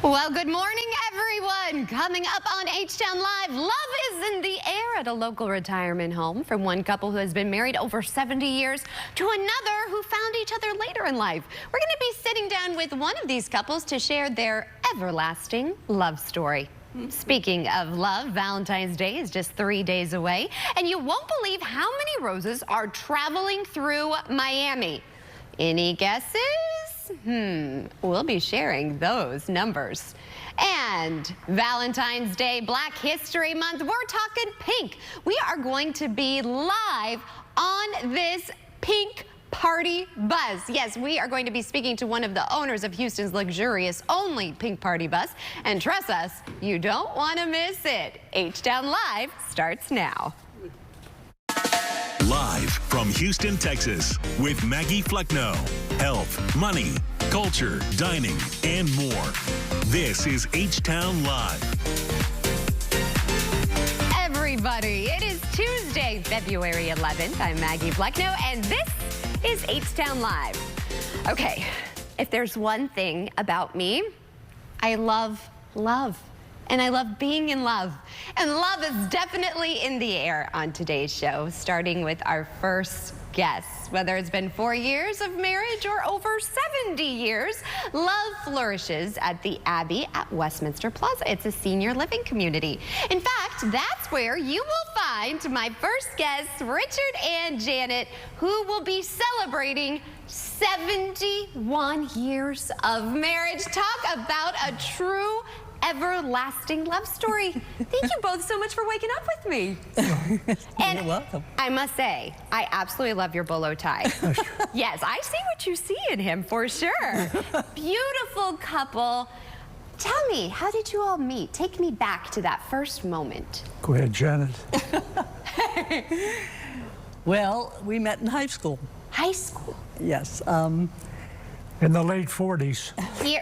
Well, good morning, everyone. Coming up on H-Town Live, love is in the air at a local retirement home, from one couple who has been married over 70 years to another who found each other later in life. We're going to be sitting down with one of these couples to share their everlasting love story. Speaking of love, Valentine's Day is just 3 days away, and you won't believe how many roses are traveling through Miami. Any guesses? We'll be sharing those numbers. And Valentine's Day, Black History Month, we're talking pink. We are going to be live on this pink party bus. Yes, we are going to be speaking to one of the owners of Houston's luxurious only pink party bus. And trust us, you don't want to miss it. H-Town Live starts now. Live from Houston, Texas, with Maggie Flecknoe. Health, money, culture, dining, and more. This is H-Town Live. Everybody, it is Tuesday, February 11th. I'm Maggie Flecknoe, and this is H-Town Live. Okay, if there's one thing about me, I love love. And I love being in love. And love is definitely in the air on today's show, starting with our first guest. Whether it's been 4 years of marriage or over 70 years, love flourishes at the Abbey at Westminster Plaza. It's a senior living community. In fact, that's where you will find my first guests, Richard and Janet, who will be celebrating 71 years of marriage. Talk about a true everlasting love story. Thank you both so much for waking up with me. And you're welcome. I must say, I absolutely love your bolo tie. Yes, I see what you see in him for sure. Beautiful couple. Tell me, how did you all meet? Take me back to that first moment. Go ahead, Janet. Well, we met in high school. High school? Yes. In the late 40s. Here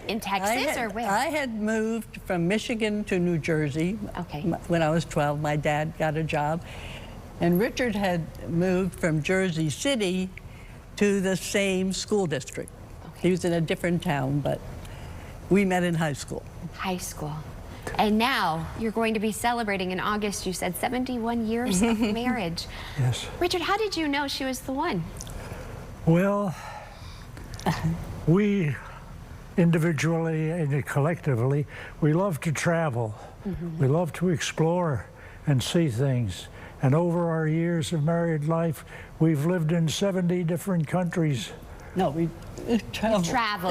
in Texas or where? I had moved from Michigan to New Jersey. Okay. When I was 12, my dad got a job. And Richard had moved from Jersey City to the same school district. Okay. He was in a different town, but we met in high school. High school. And now you're going to be celebrating in August, you said, 71 years of marriage. Yes. Richard, how did you know she was the one? Well, we individually and collectively, we love to travel. We love to explore and see things. And over our years of married life, we've lived in 70 different countries. No, we traveled.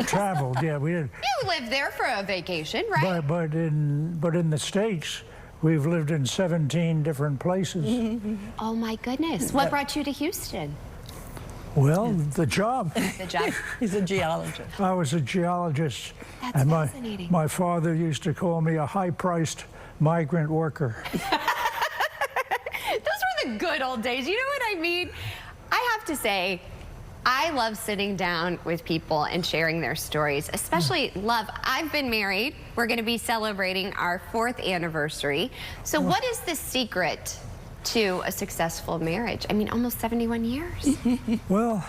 Traveled, yeah, we did. You lived there for a vacation, right? But in the States, we've lived in 17 different places. Oh my goodness. What brought you to Houston? Well, the job. The job. He's a geologist. I was a geologist. That's and fascinating. My father used to call me a high-priced migrant worker. Those were the good old days. You know what I mean? I have to say, I love sitting down with people and sharing their stories, especially love. I've been married. We're going to be celebrating our 4th anniversary. So what is the secret to a successful marriage? I mean, almost 71 years. Well,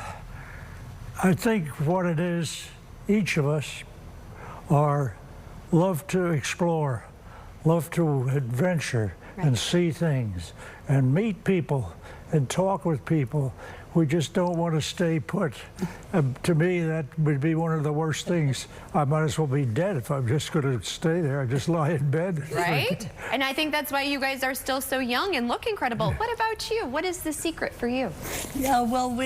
I think what it is, each of us love to explore, love to adventure and see things and meet people and talk with people. We just don't want to stay put. To me, that would be one of the worst things. I might as well be dead if I'm just going to stay there. I just lie in bed. Right? And I think that's why you guys are still so young and look incredible. What about you? What is the secret for you? Yeah, well,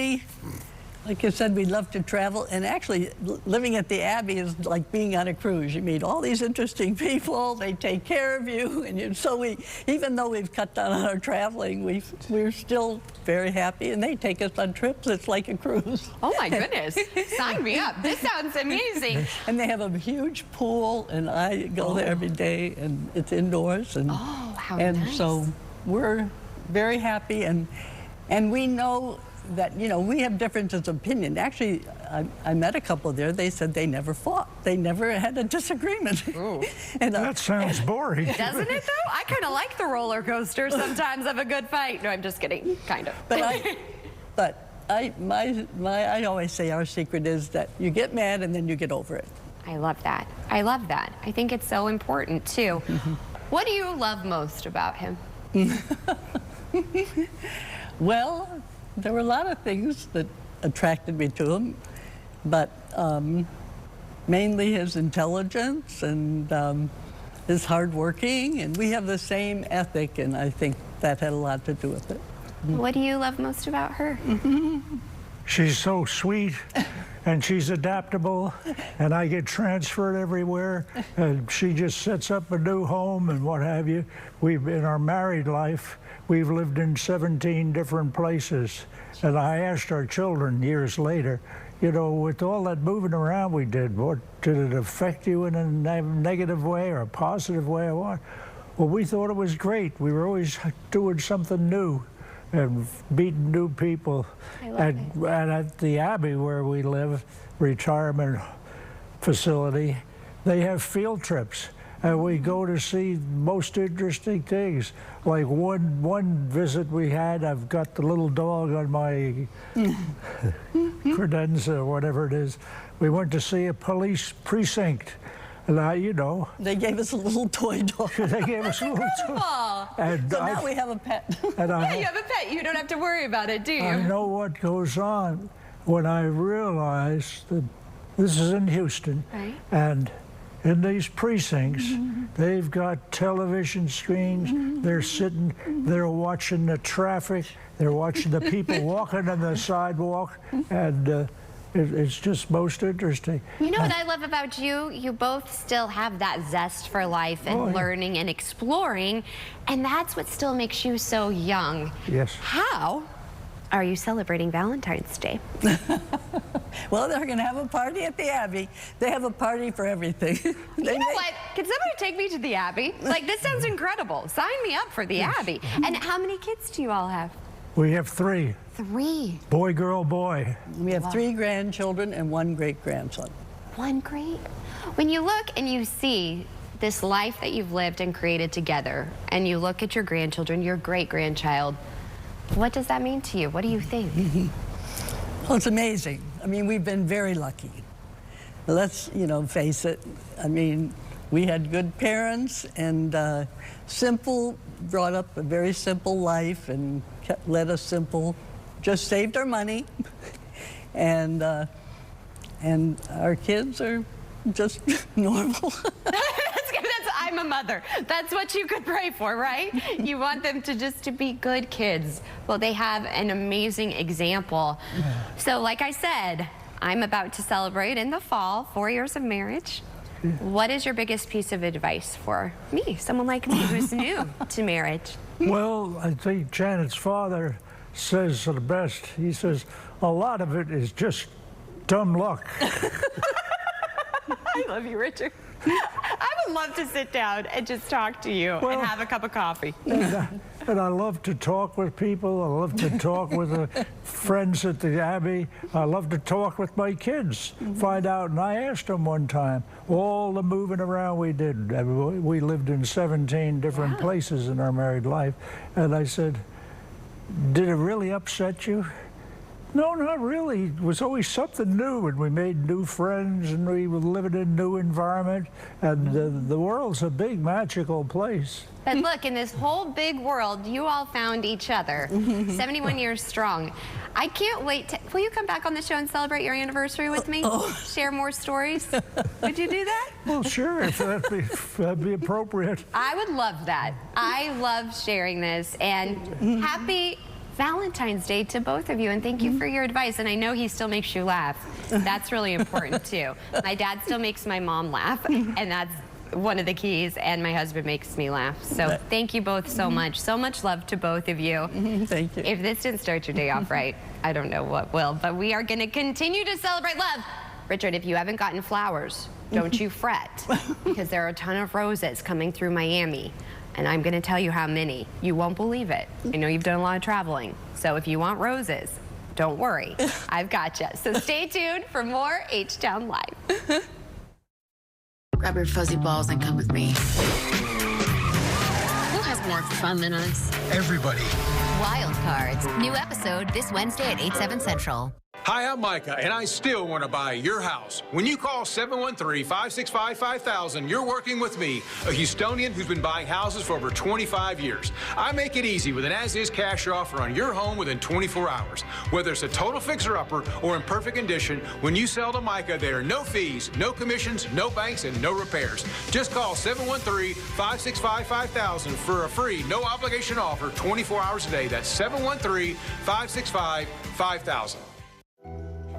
like you said, we love to travel, and actually living at the Abbey is like being on a cruise. You meet all these interesting people, they take care of you, and so even though we've cut down on our traveling, we're still very happy, and they take us on trips. It's like a cruise. Oh my goodness, sign me up. This sounds amazing. And they have a huge pool, and I go there every day, and it's indoors. And, how and nice. So we're very happy, and we know that, you know, we have differences of opinion. Actually, I met a couple there. They said they never fought. They never had a disagreement. And, that sounds boring. Doesn't it, though? I kind of like the roller coaster sometimes of a good fight. No, I'm just kidding. Kind of. But I always say our secret is that you get mad and then you get over it. I love that. I love that. I think it's so important, too. What do you love most about him? Well, there were a lot of things that attracted me to him, but mainly his intelligence and his hard working, and we have the same ethic, and I think that had a lot to do with it. What do you love most about her? She's so sweet, and she's adaptable, and I get transferred everywhere, and she just sets up a new home and what have you. In our married life, we've lived in 17 different places, and I asked our children years later, you know, with all that moving around we did it affect you in a negative way or a positive way or what? Well, we thought it was great. We were always doing something new and meeting new people. And at the Abbey where we live, retirement facility, they have field trips. And we go to see most interesting things. Like one visit we had, I've got the little dog on my credenza or whatever it is. We went to see a police precinct. And you know. They gave us a little toy dog. They gave us a little toy. And so now we have a pet. You have a pet. You don't have to worry about it, do you? I know what goes on when I realize that this is in Houston. Right. And in these precincts, they've got television screens. They're sitting, they're watching the traffic. They're watching the people walking on the sidewalk. And it's just most interesting. You know what I love about you? You both still have that zest for life and learning and exploring, and that's what still makes you so young. Yes. How are you celebrating Valentine's Day? Well, they're going to have a party at the Abbey. They have a party for everything. You know what? Can somebody take me to the Abbey? Like, this sounds incredible. Sign me up for the Abbey. And how many kids do you all have? We have 3. 3. Boy, girl, boy. We have 3 grandchildren and 1 great-grandson. 1 great. When you look and you see this life that you've lived and created together, and you look at your grandchildren, your great-grandchild, what does that mean to you? What do you think? Well, it's amazing. I mean, we've been very lucky. Let's, you know, face it. I mean, we had good parents and brought up a very simple life and led us simple, just saved our money. And our kids are just normal. I'm a mother. That's what you could pray for, right? You want them to be good kids. Well, they have an amazing example. So like I said, I'm about to celebrate in the fall 4 years of marriage. What is your biggest piece of advice for me, someone like me who's new to marriage? Well, I think Janet's father says the best. He says, a lot of it is just dumb luck. I love you, Richard. I would love to sit down and just talk to you and have a cup of coffee. And I love to talk with people. I love to talk with friends at the Abbey. I love to talk with my kids, find out. And I asked them one time, all the moving around we did. We lived in 17 different places in our married life. And I said, did it really upset you? No, not really. It was always something new, and we made new friends, and we were living in a new environment, and the world's a big, magical place. But look, in this whole big world, you all found each other, 71 years strong. I can't wait to, will you come back on the show and celebrate your anniversary with me? Share more stories? Would you do that? Well, sure, if that'd be appropriate. I would love that. I love sharing this, and happy Valentine's Day to both of you, and thank you for your advice. And I know he still makes you laugh. That's really important too. My dad still makes my mom laugh, and that's one of the keys, and my husband makes me laugh. So thank you both so much. So much love to both of you. Thank you. If this didn't start your day off right, I don't know what will, but we are going to continue to celebrate love. Richard, if you haven't gotten flowers, don't you fret, because there are a ton of roses coming through Miami. And I'm going to tell you how many. You won't believe it. I know you've done a lot of traveling. So if you want roses, don't worry. I've got you. So stay tuned for more H-Town Live. Grab your fuzzy balls and come with me. Who has more fun than us? Everybody. Wild Cards. New episode this Wednesday at 8/7 Central. Hi, I'm Micah, and I still want to buy your house. When you call 713-565-5000, you're working with me, a Houstonian who's been buying houses for over 25 years. I make it easy with an as-is cash offer on your home within 24 hours. Whether it's a total fixer-upper or in perfect condition, when you sell to Micah, there are no fees, no commissions, no banks, and no repairs. Just call 713-565-5000 for a free, no-obligation offer 24 hours a day. That's 713-565-5000.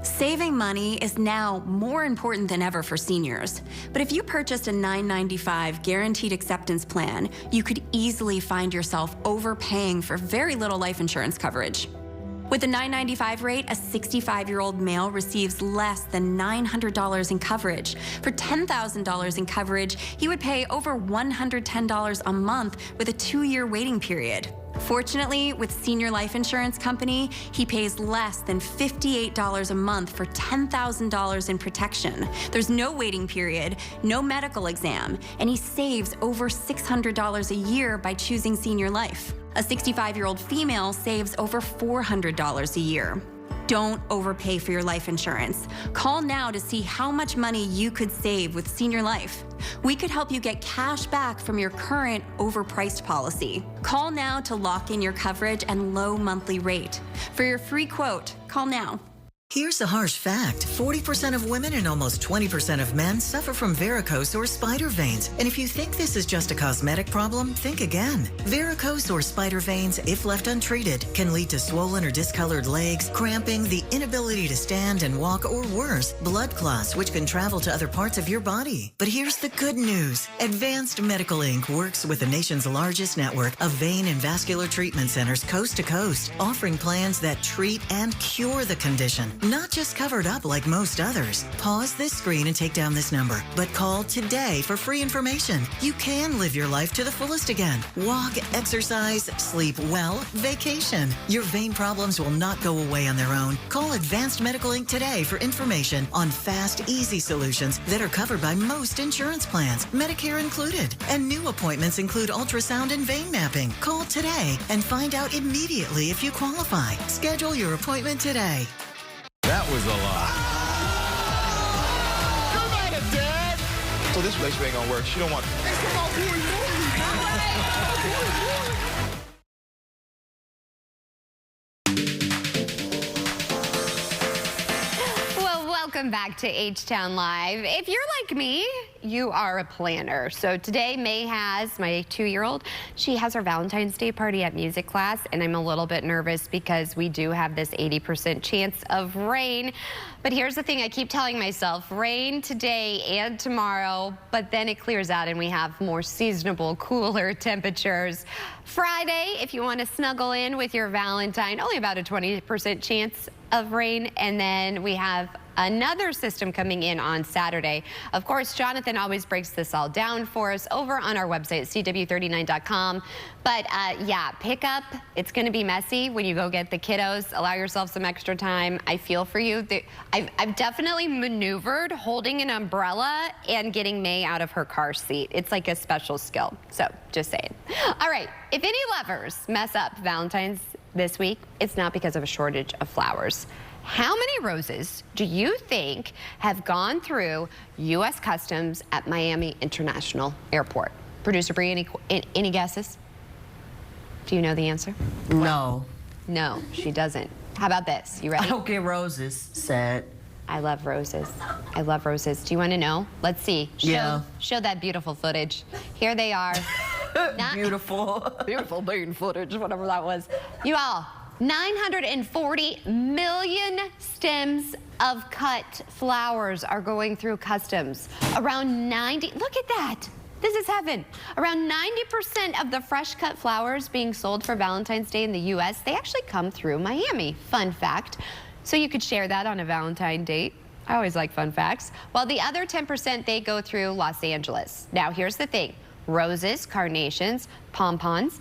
Saving money is now more important than ever for seniors. But if you purchased a $9.95 guaranteed acceptance plan, you could easily find yourself overpaying for very little life insurance coverage. With the $9.95 rate, a 65-year-old male receives less than $900 in coverage. For $10,000 in coverage, he would pay over $110 a month with a 2-year waiting period. Fortunately, with Senior Life Insurance Company, he pays less than $58 a month for $10,000 in protection. There's no waiting period, no medical exam, and he saves over $600 a year by choosing Senior Life. A 65-year-old female saves over $400 a year. Don't overpay for your life insurance. Call now to see how much money you could save with Senior Life. We could help you get cash back from your current overpriced policy. Call now to lock in your coverage and low monthly rate. For your free quote, call now. Here's a harsh fact. 40% of women and almost 20% of men suffer from varicose or spider veins. And if you think this is just a cosmetic problem, think again. Varicose or spider veins, if left untreated, can lead to swollen or discolored legs, cramping, the inability to stand and walk, or worse, blood clots, which can travel to other parts of your body. But here's the good news. Advanced Medical Inc. works with the nation's largest network of vein and vascular treatment centers coast to coast, offering plans that treat and cure the condition. Not just covered up like most others. Pause this screen and take down this number, but call today for free information. You can live your life to the fullest again. Walk, exercise, sleep well, vacation. Your vein problems will not go away on their own. Call Advanced Medical Inc. today for information on fast, easy solutions that are covered by most insurance plans, Medicare included. And new appointments include ultrasound and vein mapping. Call today and find out immediately if you qualify. Schedule your appointment today. That was a lot. Come at it, Dad! So this relationship ain't gonna work. She don't want. Well, welcome back to H-Town Live. If you're like me, you are a planner. So today, May has, my 2-year-old, she has her Valentine's Day party at music class, and I'm a little bit nervous because we do have this 80% chance of rain. But here's the thing I keep telling myself, rain today and tomorrow, but then it clears out and we have more seasonable, cooler temperatures. Friday, if you want to snuggle in with your Valentine, only about a 20% chance of rain, and then we have another system coming in on Saturday. Of course, Jonathan always breaks this all down for us over on our website, CW39.com. But yeah, pick up. It's going to be messy when you go get the kiddos. Allow yourself some extra time. I feel for you. I've definitely maneuvered holding an umbrella and getting May out of her car seat. It's like a special skill. So just saying. All right. If any lovers mess up Valentine's this week, it's not because of a shortage of flowers. How many roses do you think have gone through U.S. Customs at Miami International Airport? Producer Bree, any guesses? Do you know the answer? No. No, she doesn't. How about this? You ready? I don't get roses. Sad. I love roses. I love roses. Do you want to know? Let's see. Show that beautiful footage. Here they are. Beautiful. Beautiful bean footage, whatever that was. You all, 940 million stems of cut flowers are going through customs. Around 90, look at that. This is heaven. Around 90% of the fresh cut flowers being sold for Valentine's Day in the U.S., they actually come through Miami. Fun fact. So you could share that on a Valentine date. I always like fun facts. While the other 10%, they go through Los Angeles. Now, here's the thing. Roses, carnations, pompons,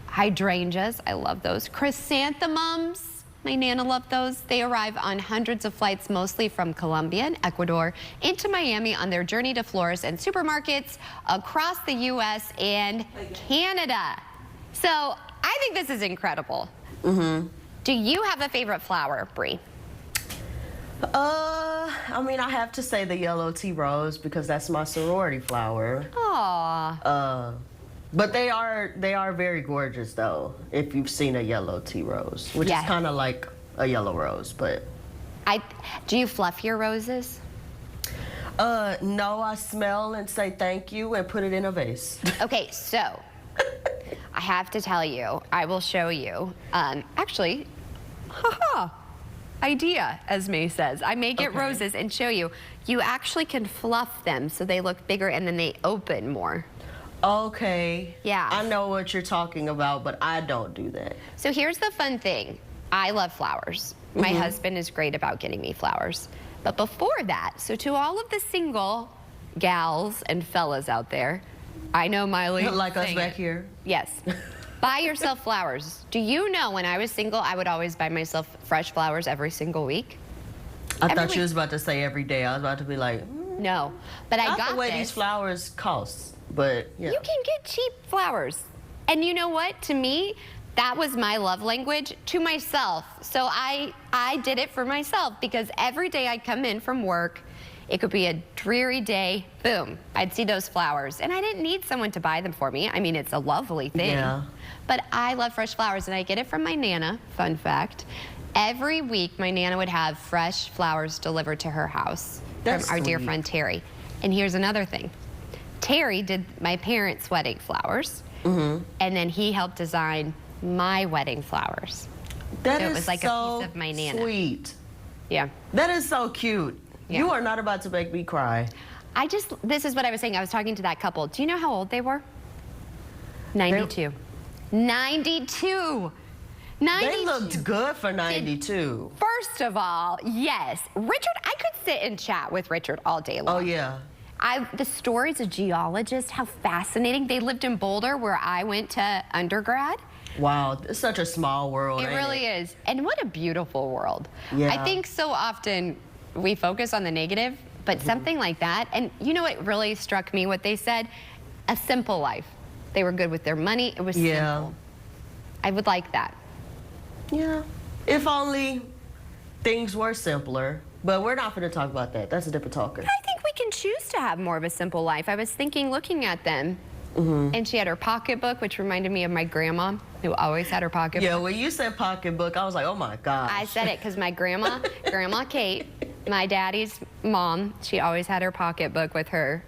hydrangeas, I love those, chrysanthemums, my Nana loved those. They arrive on hundreds of flights, mostly from Colombia and Ecuador, into Miami on their journey to florists and supermarkets across the U.S. and Canada. So I think this is incredible. Do you have a favorite flower, Bree? I mean, I have to say the yellow tea rose because that's my sorority flower. Aw. But they are very gorgeous though. If you've seen a yellow tea rose, which Yes. is kind of like a yellow rose, but. Do you fluff your roses? No, I smell and say thank you and put it in a vase. Okay, so I have to tell you, I will show you. Actually, idea, as May says. I may get roses and show you. You actually can fluff them so they look bigger and then they open more. Okay. Yeah. I know what you're talking about, but I don't do that. So here's the fun thing. I love flowers. My husband is great about getting me flowers. But before that, so to all of the single gals and fellas out there, I know Miley. Like us saying back it. here? Yes. Buy yourself flowers. Do you know when I was single, I would always buy myself fresh flowers every single week? I thought you was about to say every day. I was about to be like, No, but I not got the way this. these flowers cost, but yeah. You can get cheap flowers. And you know what? To me, that was my love language to myself. So I did it for myself because every day I'd come in from work, it could be a dreary day, boom, I'd see those flowers. And I didn't need someone to buy them for me. I mean, it's a lovely thing. Yeah. But I love fresh flowers and I get it from my Nana, fun fact. Every week, my Nana would have fresh flowers delivered to her house That's from our dear sweet. friend Terry. And here's another thing. Terry did my parents' wedding flowers, and then he helped design my wedding flowers. That So it is was like a so piece of my Nana. sweet. Yeah. That is so cute. Yeah. You are not about to make me cry. This is what I was saying. I was talking to that couple. Do you know how old they were? 92. 92. 92. They looked good for 92. First of all, yes. Richard, I could sit and chat with Richard all day long. Oh, yeah. The stories of geologists, how fascinating. They lived in Boulder where I went to undergrad. Wow, it's such a small world. It ain't really is. And what a beautiful world. Yeah. I think so often we focus on the negative, but something like that, and you know what really struck me, what they said? A simple life. They were good with their money. It was simple. I would like that. Yeah. If only things were simpler. But we're not going to talk about that. That's a different talker. I think we can choose to have more of a simple life. I was thinking, looking at them, and she had her pocketbook, which reminded me of my grandma, who always had her pocketbook. Yeah, when you said pocketbook, I was like, oh my gosh. I said it because my grandma, Grandma Kate, my daddy's mom, she always had her pocketbook with her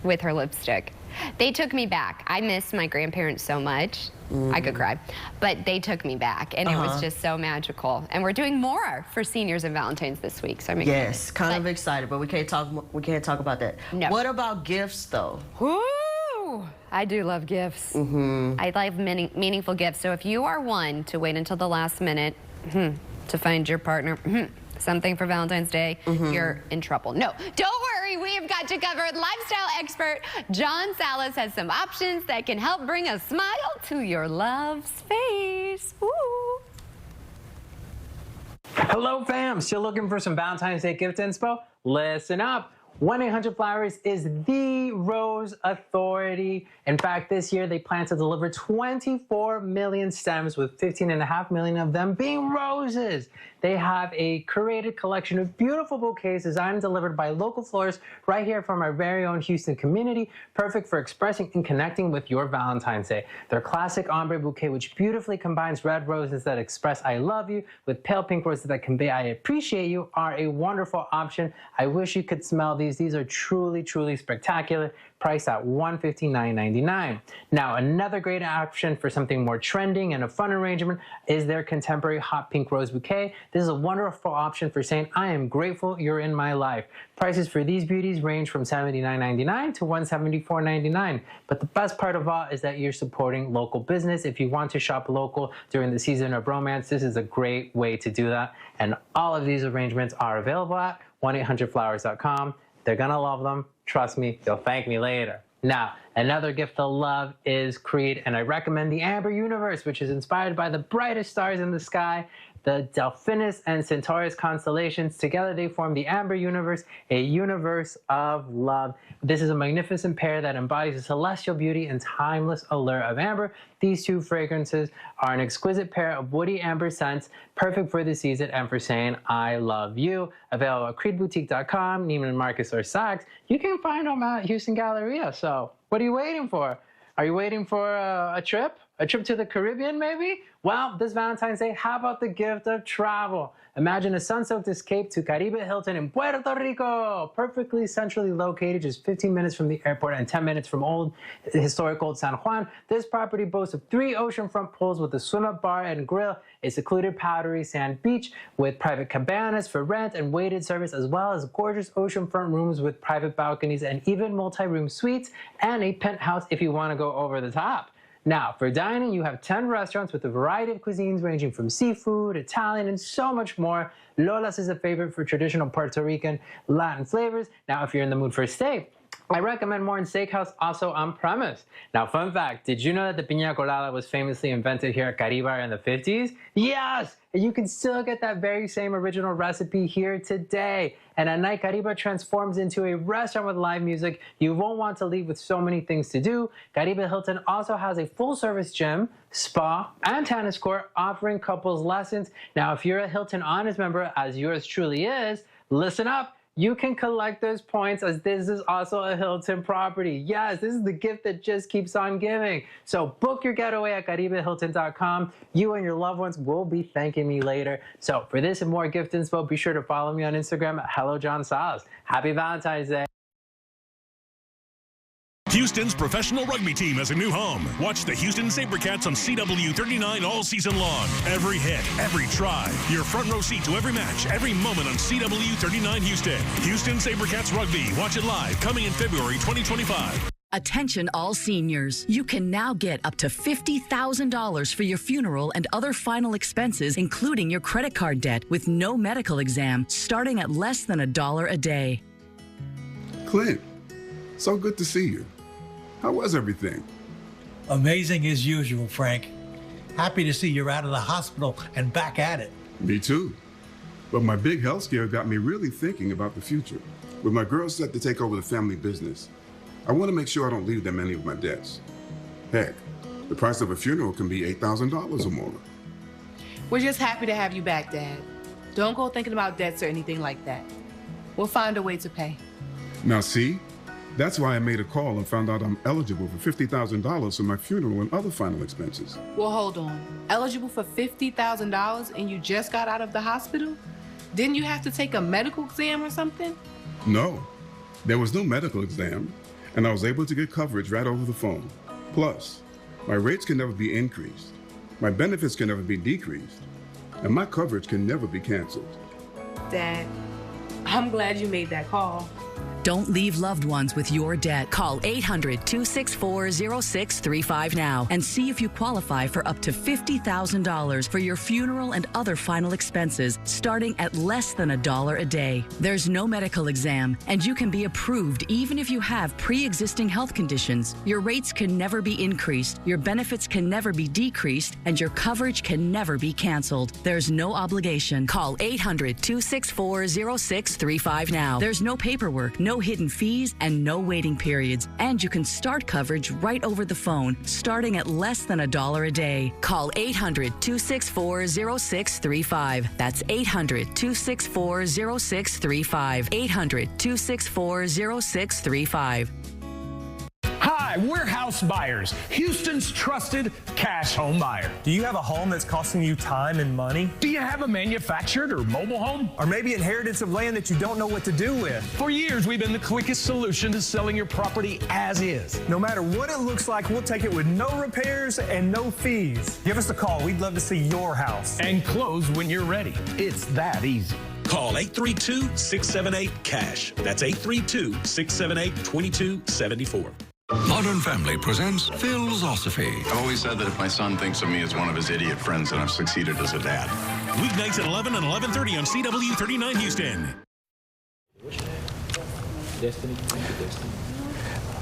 lipstick. They took me back. I miss my grandparents so much. I could cry. But they took me back, and it was just so magical. And we're doing more for seniors and Valentine's this week, so I'm excited. Yes, kind of excited, but we can't talk about that. No. What about gifts, though? Woo! I do love gifts. I love meaningful gifts. So if you are one to wait until the last minute to find your partner something for Valentine's Day, you're in trouble. No, don't worry. We have got you covered. Lifestyle expert John Salas has some options that can help bring a smile to your love's face. Ooh. Hello, fam. Still looking for some Valentine's Day gift inspo? Listen up. 1-800-Flowers is the rose authority. In fact, this year they plan to deliver 24 million stems, with 15.5 million of them being roses. They have a curated collection of beautiful bouquets designed and delivered by local florists right here from our very own Houston community, perfect for expressing and connecting with your Valentine's Day. Their classic ombre bouquet, which beautifully combines red roses that express I love you with pale pink roses that convey I appreciate you, are a wonderful option. I wish you could smell these. These are truly, truly spectacular, priced at $159.99. Now, another great option for something more trending and a fun arrangement is their contemporary hot pink rose bouquet. This is a wonderful option for saying, I am grateful you're in my life. Prices for these beauties range from $79.99 to $174.99. But the best part of all is that you're supporting local business. If you want to shop local during the season of romance, this is a great way to do that. And all of these arrangements are available at 1-800-Flowers.com. They're gonna love them. Trust me, they'll thank me later. Now, another gift they'll love is Creed, and I recommend the Amber Universe, which is inspired by the brightest stars in the sky. the Delphinus and Centaurus constellations. Together they form the Amber Universe, a universe of love. This is a magnificent pair that embodies the celestial beauty and timeless allure of amber. These two fragrances are an exquisite pair of woody amber scents, perfect for the season and for saying I love you. Available at creedboutique.com, Neiman Marcus, or Saks. You can find them at Houston Galleria. So what are you waiting for? Are you waiting for a trip? A trip to the Caribbean, maybe? Well, this Valentine's Day, how about the gift of travel? Imagine a sun-soaked escape to Caribe Hilton in Puerto Rico. Perfectly centrally located, just 15 minutes from the airport and 10 minutes from historic old San Juan. This property boasts of 3 oceanfront pools with a swim-up bar and grill, a secluded powdery sand beach with private cabanas for rent and waited service, as well as gorgeous oceanfront rooms with private balconies and even multi-room suites and a penthouse if you want to go over the top. Now, for dining, you have 10 restaurants with a variety of cuisines ranging from seafood, Italian, and so much more. Lola's is a favorite for traditional Puerto Rican Latin flavors. Now, if you're in the mood for a steak, I recommend Morton Steakhouse, also on premise. Now, fun fact, did you know that the piña colada was famously invented here at Caribe in the 50s? Yes! And you can still get that very same original recipe here today. And at night, Caribe transforms into a restaurant with live music. You won't want to leave with so many things to do. Caribe Hilton also has a full-service gym, spa, and tennis court offering couples lessons. Now, if you're a Hilton Honors member, as yours truly is, listen up. You can collect those points as this is also a Hilton property. Yes, this is the gift that just keeps on giving. So book your getaway at CaribeHilton.com. You and your loved ones will be thanking me later. So for this and more gift info, be sure to follow me on Instagram at HelloJohnSalas. Happy Valentine's Day. Houston's professional rugby team has a new home. Watch the Houston SaberCats on CW39 all season long. Every hit, every try. Your front row seat to every match, every moment on CW39 Houston. Houston SaberCats Rugby. Watch it live, coming in February 2025. Attention all seniors. You can now get up to $50,000 for your funeral and other final expenses, including your credit card debt, with no medical exam, starting at less than $1 a day. Clint, so good to see you. How was everything? Amazing as usual, Frank. Happy to see you're out of the hospital and back at it. Me too. But my big health scare got me really thinking about the future. With my girls set to take over the family business, I want to make sure I don't leave them any of my debts. Heck, the price of a funeral can be $8,000 or more. We're just happy to have you back, Dad. Don't go thinking about debts or anything like that. We'll find a way to pay. Now see? That's why I made a call and found out I'm eligible for $50,000 for my funeral and other final expenses. Well, hold on. Eligible for $50,000 and you just got out of the hospital? Didn't you have to take a medical exam or something? No, there was no medical exam, and I was able to get coverage right over the phone. Plus, my rates can never be increased, my benefits can never be decreased, and my coverage can never be canceled. Dad, I'm glad you made that call. Don't leave loved ones with your debt. Call 800-264-0635 now and see if you qualify for up to $50,000 for your funeral and other final expenses, starting at less than $1 a day. There's no medical exam, and you can be approved even if you have pre-existing health conditions. Your rates can never be increased, your benefits can never be decreased, and your coverage can never be canceled. There's no obligation. Call 800-264-0635 now. There's no paperwork, no hidden fees, and no waiting periods. And you can start coverage right over the phone, starting at less than $1 a day. Call 800-264-0635. That's 800-264-0635. 800-264-0635. Hi, we're House Buyers, Houston's trusted cash home buyer. Do you have a home that's costing you time and money? Do you have a manufactured or mobile home? Or maybe inheritance of land that you don't know what to do with? For years, we've been the quickest solution to selling your property as is. No matter what it looks like, we'll take it with no repairs and no fees. Give us a call. We'd love to see your house. And close when you're ready. It's that easy. Call 832-678-CASH. That's 832-678-2274. Modern Family presents Philosophy. I've always said that if my son thinks of me as one of his idiot friends, then I've succeeded as a dad. Weeknights at 11 and 11:30 on CW39 Houston.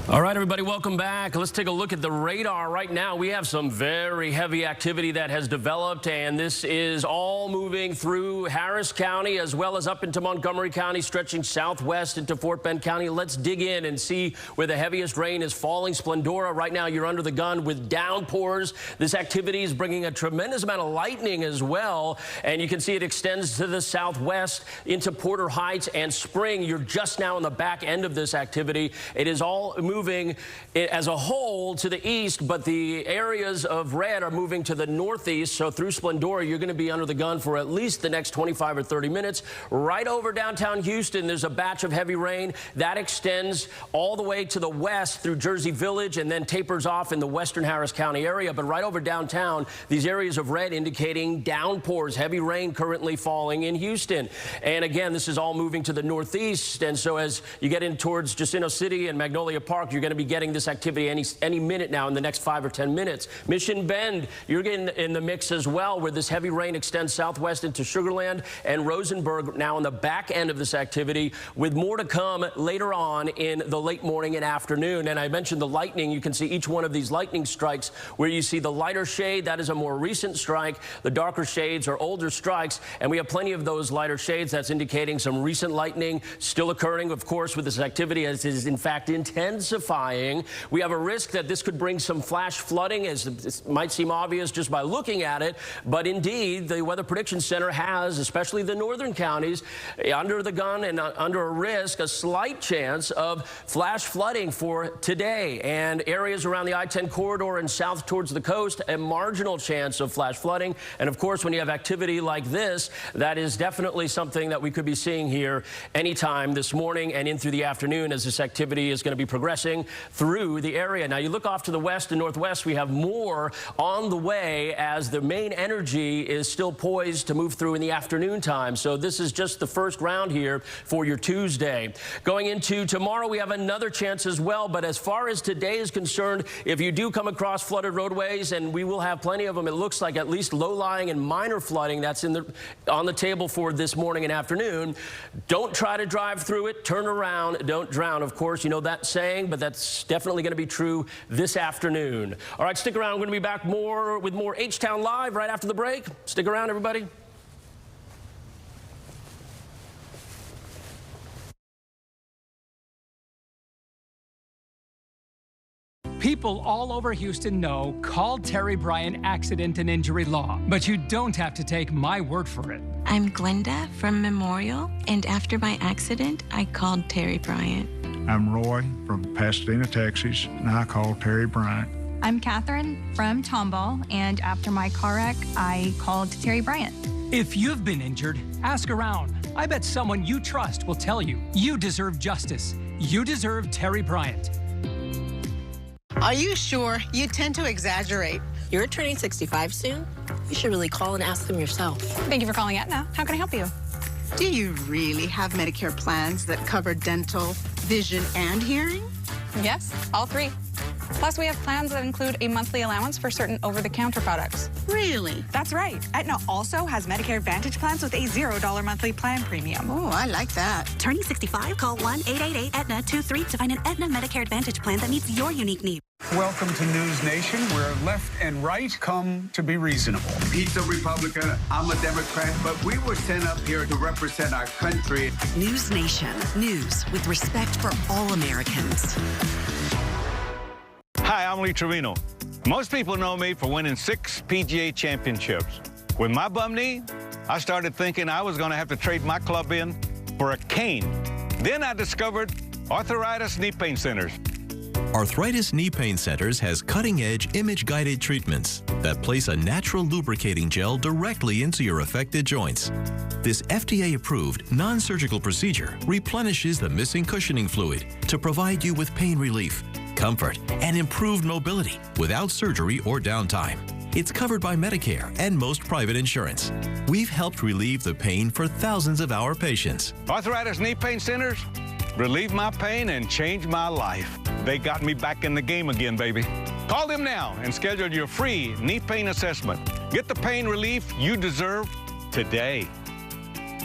All right, everybody, welcome back. Let's take a look at the radar right now. We have some very heavy activity that has developed, and this is all moving through Harris County as well as up into Montgomery County, stretching southwest into Fort Bend County. Let's dig in and see where the heaviest rain is falling. Splendora, right now you're under the gun with downpours. This activity is bringing a tremendous amount of lightning as well, and you can see it extends to the southwest into Porter Heights and Spring. You're just now in the back end of this activity. It is all moving as a whole to the east, but the areas of red are moving to the northeast. So through Splendora, you're going to be under the gun for at least the next 25 or 30 minutes. Right over downtown Houston, there's a batch of heavy rain that extends all the way to the west through Jersey Village and then tapers off in the western Harris County area. But right over downtown, these areas of red indicating downpours, heavy rain currently falling in Houston. And again, this is all moving to the northeast. And so as you get in towards Jacinto City and Magnolia Park, you're going to be getting this activity any minute now in the next 5 or 10 minutes. Mission Bend, you're getting in the mix as well, where this heavy rain extends southwest into Sugar Land, and Rosenberg now on the back end of this activity, with more to come later on in the late morning and afternoon. And I mentioned the lightning. You can see each one of these lightning strikes where you see the lighter shade. That is a more recent strike. The darker shades are older strikes, and we have plenty of those lighter shades. That's indicating some recent lightning still occurring, of course, with this activity, as it is in fact intensifying. We have a risk that this could bring some flash flooding, as it might seem obvious just by looking at it. But indeed, the Weather Prediction Center has, especially the northern counties, under the gun and under a risk, a slight chance of flash flooding for today. And areas around the I-10 corridor and south towards the coast, a marginal chance of flash flooding. And of course, when you have activity like this, that is definitely something that we could be seeing here anytime this morning and in through the afternoon, as this activity is going to be progressing through the area. Now you look off to the west and northwest, we have more on the way as the main energy is still poised to move through in the afternoon time. So this is just the first round here for your Tuesday. Going into tomorrow, we have another chance as well. But as far as today is concerned, if you do come across flooded roadways, and we will have plenty of them, it looks like at least low-lying and minor flooding that's on the table for this morning and afternoon. Don't try to drive through it. Turn around. Don't drown. Of course, you know that saying, but that's definitely going to be true this afternoon. All right, stick around. We're going to be back with more H-Town Live right after the break. Stick around, everybody. People all over Houston know call Terry Bryant Accident and Injury Law, but you don't have to take my word for it. I'm Glenda from Memorial, and after my accident, I called Terry Bryant. I'm Roy from Pasadena, Texas, and I called Terry Bryant. I'm Catherine from Tomball, and after my car wreck, I called Terry Bryant. If you've been injured, ask around. I bet someone you trust will tell you you deserve justice. You deserve Terry Bryant. Are you sure? You tend to exaggerate. You're turning 65 soon. You should really call and ask them yourself. Thank you for calling Aetna. How can I help you? Do you really have Medicare plans that cover dental, vision, and hearing? Yes, all three. Plus, we have plans that include a monthly allowance for certain over-the-counter products. Really? That's right. Aetna also has Medicare Advantage plans with a $0 monthly plan premium. Oh, I like that. Turning 65? Call 1-888-AETNA-23 to find an Aetna Medicare Advantage plan that meets your unique needs. Welcome to News Nation, where left and right come to be reasonable. He's a Republican, I'm a Democrat, but we were sent up here to represent our country. News Nation. News with respect for all Americans. Hi, I'm Lee Trevino. Most people know me for winning 6 PGA championships. With my bum knee, I started thinking I was going to have to trade my club in for a cane. Then I discovered Arthritis Knee Pain Centers. Arthritis Knee Pain Centers has cutting-edge image-guided treatments that place a natural lubricating gel directly into your affected joints. This FDA-approved, non-surgical procedure replenishes the missing cushioning fluid to provide you with pain relief, comfort, and improved mobility without surgery or downtime. It's covered by Medicare and most private insurance. We've helped relieve the pain for thousands of our patients. Arthritis Knee Pain Centers relieve my pain and change my life. They got me back in the game again, baby. Call them now and schedule your free knee pain assessment. Get the pain relief you deserve today.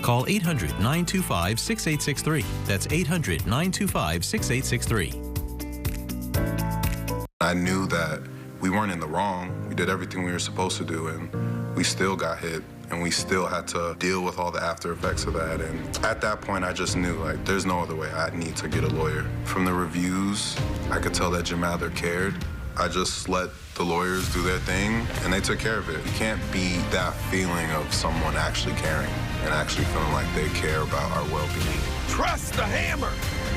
Call 800-925-6863. That's 800-925-6863. I knew that we weren't in the wrong. We did everything we were supposed to do, and we still got hit, and we still had to deal with all the after effects of that. And at that point, I just knew, like, there's no other way. I need to get a lawyer. From the reviews, I could tell that Jim Adler cared. I just let the lawyers do their thing, and they took care of it. You can't beat that feeling of someone actually caring and actually feeling like they care about our well-being. Trust the hammer.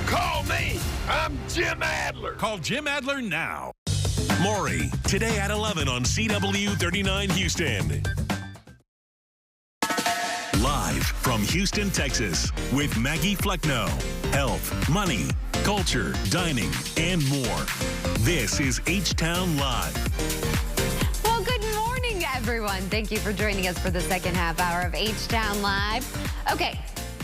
Call me. I'm Jim Adler. Call Jim Adler now. Maury, today at 11 on CW 39 Houston. Live from Houston, Texas, with Maggie Flecknoe. Health, money, culture, dining, and more. This is H-Town Live. Well, good morning, everyone. Thank you for joining us for the second half hour of H-Town Live. Okay,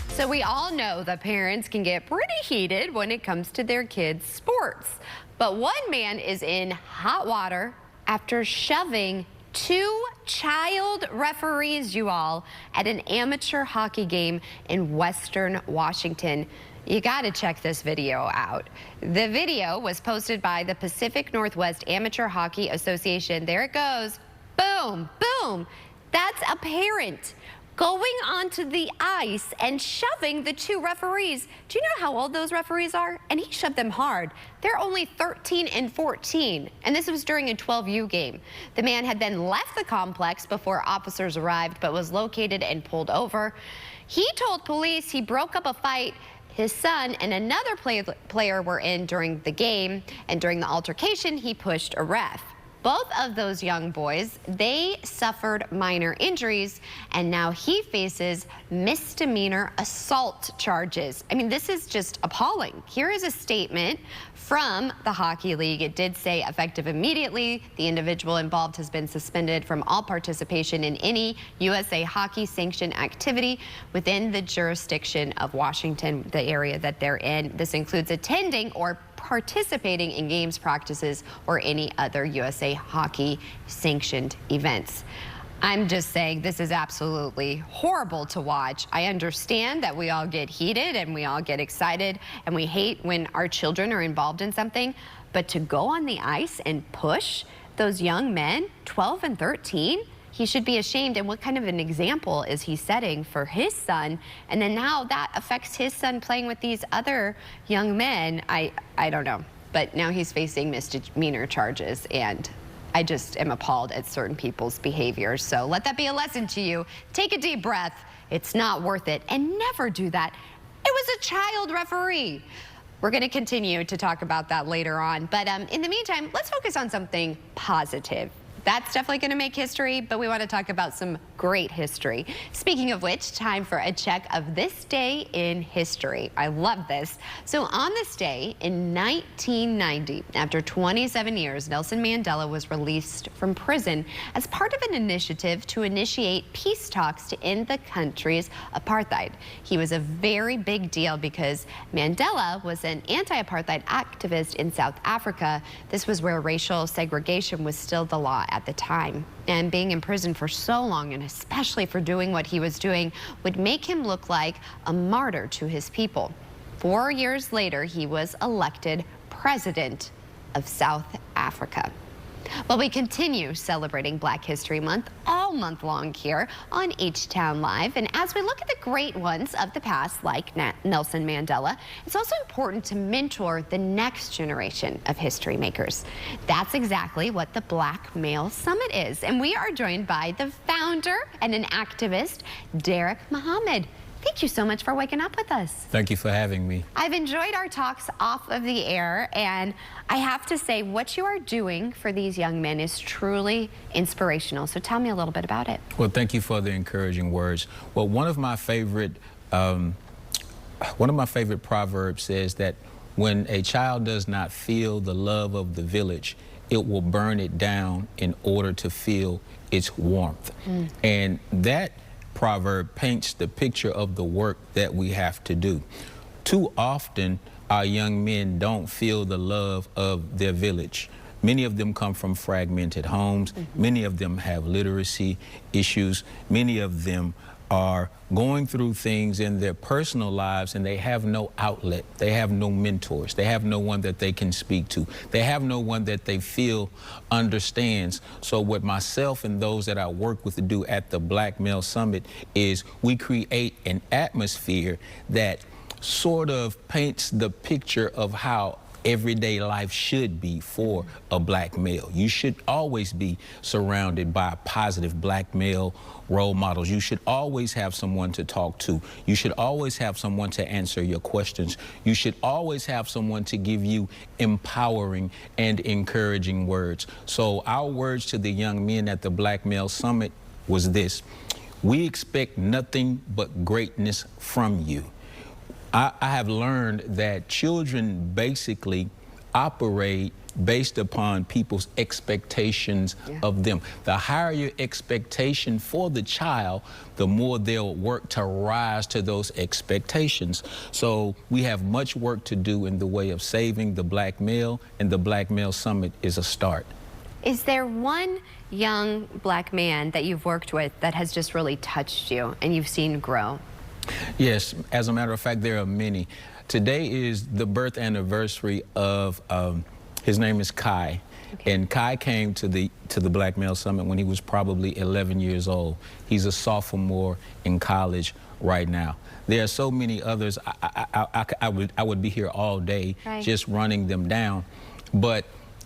so we all know that parents can get pretty heated when it comes to their kids' sports. But one man is in hot water after shoving 2 child referees, you all, at an amateur hockey game in Western Washington. You got to check this video out. The video was posted by the Pacific Northwest Amateur Hockey Association. There it goes. Boom, boom. That's a parent going onto the ice and shoving the 2 referees. Do you know how old those referees are? And he shoved them hard. They're only 13 and 14, and this was during a 12U game. The man had then left the complex before officers arrived, but was located and pulled over. He told police he broke up a fight his son and another player were in during the game, and during the altercation, he pushed a ref. Both of those young boys, they suffered minor injuries, and now he faces misdemeanor assault charges. I mean, this is just appalling. Here is a statement from the Hockey League. It did say, effective immediately, the individual involved has been suspended from all participation in any USA Hockey sanctioned activity within the jurisdiction of Washington, the area that they're in. This includes attending or participating in games, practices, or any other USA Hockey sanctioned events. I'm just saying this is absolutely horrible to watch. I understand that we all get heated and we all get excited and we hate when our children are involved in something, but to go on the ice and push those young men, 12 and 13, he should be ashamed. And what kind of an example is he setting for his son? And then now that affects his son playing with these other young men. I don't know, but now he's facing misdemeanor charges, and I just am appalled at certain people's behaviors. So let that be a lesson to you. Take a deep breath. It's not worth it, and never do that. It was a child referee. We're going to continue to talk about that later on. But in the meantime, let's focus on something positive. That's definitely going to make history, but we want to talk about some great history. Speaking of which, time for a check of this day in history. I love this. So on this day in 1990, after 27 years, Nelson Mandela was released from prison as part of an initiative to initiate peace talks to end the country's apartheid. He was a very big deal because Mandela was an anti-apartheid activist in South Africa. This was where racial segregation was still the law at the time. And being in prison for so long, and especially for doing what he was doing, would make him look like a martyr to his people. 4 years later, he was elected president of South Africa. Well, we continue celebrating Black History Month all month long here on H-Town Live. And as we look at the great ones of the past, like Nelson Mandela, it's also important to mentor the next generation of history makers. That's exactly what the Black Male Summit is. And we are joined by the founder and an activist, Derek Muhammad. Thank you so much for waking up with us. Thank you for having me. I've enjoyed our talks off of the air, and I have to say what you are doing for these young men is truly inspirational. So tell me a little bit about it. Well, thank you for the encouraging words. Well, one of my favorite proverbs says that when a child does not feel the love of the village, it will burn it down in order to feel its warmth. And that proverb paints the picture of the work that we have to do. Too often, our young men don't feel the love of their village. Many of them come from fragmented homes. Many of them have literacy issues. Many of them are going through things in their personal lives and they have no outlet. They have no mentors. They have no one that they can speak to. They have no one that they feel understands. So what myself and those that I work with do at the Black Male Summit is we create an atmosphere that sort of paints the picture of how everyday life should be for a black male. You should always be surrounded by positive black male role models. You should always have someone to talk to. You should always have someone to answer your questions. You should always have someone to give you empowering and encouraging words. So our words to the young men at the Black Male Summit was this: we expect nothing but greatness from you. I have learned that children basically operate based upon people's expectations of them. The higher your expectation for the child, the more they'll work to rise to those expectations. So we have much work to do in the way of saving the black male, and the Black Male Summit is a start. Is there one young black man that you've worked with that has just really touched you and you've seen grow? Yes, as a matter of fact, there are many. Today is the birth anniversary of, his name is Kai. Okay. And Kai came to the Black Male Summit when he was probably 11 years old. He's a sophomore in college right now. There are so many others. I would be here all day just running them down. But,